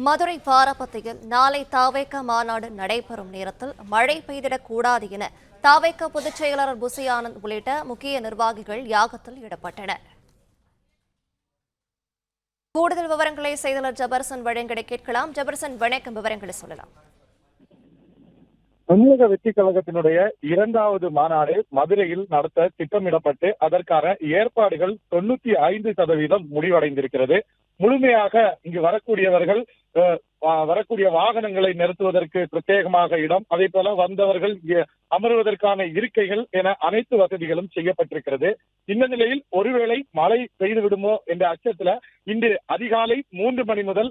மதுரை பாரபத்தியில் நாளை தாவேக மாநாடு நடைபெறும் நேரத்தில் மழை பெய்திடக்கூடாது என தாவேக பொதுச் செயலாளர் புசி ஆனந்த் உள்ளிட்ட முக்கிய நிர்வாகிகள் யாகத்தில் ஈடுபட்டனர். கூடுதல் விவரங்களை செய்தியாளர் ஜபர்சன் வழங்கிட கேட்கலாம். ஜபர்சன், வணக்கம். விவரங்களை சொல்லலாம். தமிழக வெற்றி கழகத்தினுடைய 2வது மாநாடு மதுரையில் நடத்த திட்டமிடப்பட்டு அதற்கான ஏற்பாடுகள் 95% முடிவடைந்திருக்கிறது. முழுமையாக இங்கு வரக்கூடியவர்கள் வரக்கூடிய வாகனங்களை நிறுத்துவதற்கு பிரத்யேகமாக இடம், அதே போல வந்தவர்கள் அமர்வதற்கான இருக்கைகள் என அனைத்து வசதிகளும் செய்யப்பட்டிருக்கிறது. இந்த நிலையில் ஒருவேளை மழை பெய்து விடுமோ என்ற அச்சத்துல இன்று அதிகாலை 3 மணி முதல்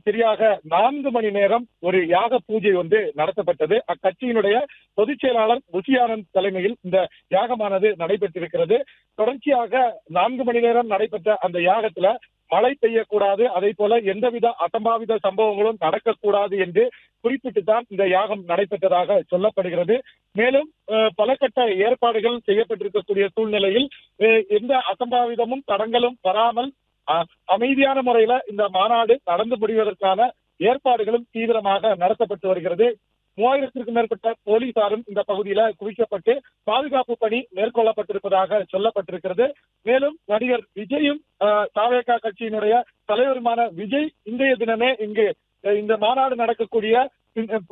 சரியாக 4 மணி நேரம் ஒரு யாக பூஜை நடத்தப்பட்டது. அக்கட்சியினுடைய பொதுச் செயலாளர் புசி ஆனந்த் தலைமையில் இந்த யாகமானது நடைபெற்றிருக்கிறது. தொடர்ச்சியாக 4 மணி நேரம் நடைபெற்ற அந்த யாகத்துல மழை பெய்யக்கூடாது, அதே போல எந்தவித அசம்பாவித சம்பவங்களும் நடக்கக்கூடாது என்று குறிப்பிட்டுத்தான் இந்த யாகம் நடைபெற்றதாக சொல்லப்படுகிறது. மேலும் பல கட்ட ஏற்பாடுகள் செய்யப்பட்டிருக்கக்கூடிய சூழ்நிலையில் எந்த அசம்பாவிதமும் தடங்களும் வராமல் அமைதியான முறையில இந்த மாநாடு நடந்து முடிவதற்கான ஏற்பாடுகளும் தீவிரமாக நடத்தப்பட்டு வருகிறது. 3000க்கும் மேற்பட்ட போலீசாரும் இந்த பகுதியில குவிக்கப்பட்டு பாதுகாப்பு பணி மேற்கொள்ளப்பட்டிருப்பதாக சொல்லப்பட்டிருக்கிறது. மேலும் நடிகர் விஜயும் தாவேகா கட்சியினுடைய தலைவருமான விஜய் இன்றைய தினமே இங்கு இந்த மாநாடு நடக்கக்கூடிய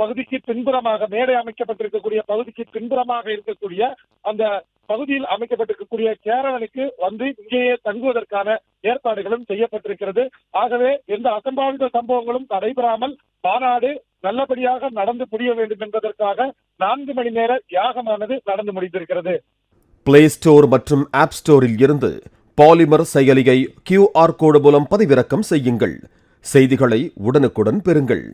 பகுதிக்கு பின்புறமாக மேடை அமைக்கப்பட்டிருக்கக்கூடிய பகுதிக்கு பின்புறமாக இருக்கக்கூடிய அந்த பகுதியில் அமைக்கப்பட்டிருக்கக்கூடிய கேரவனுக்கு இங்கேயே தங்குவதற்கான ஏற்பாடுகளும் செய்யப்பட்டிருக்கிறது. ஆகவே எந்த அசம்பாவித சம்பவங்களும் நடைபெறாமல் மாநாடு நல்லபடியாக நடந்து முடிய வேண்டும் என்பதற்காக 4 மணி நேர யாகமானது நடந்து முடிந்திருக்கிறது. பிளே ஸ்டோர் மற்றும் ஆப் ஸ்டோரில் இருந்து பாலிமர் செயலியை QR கோடு மூலம் பதிவிறக்கம் செய்யுங்கள். செய்திகளை உடனுக்குடன் பெறுங்கள்.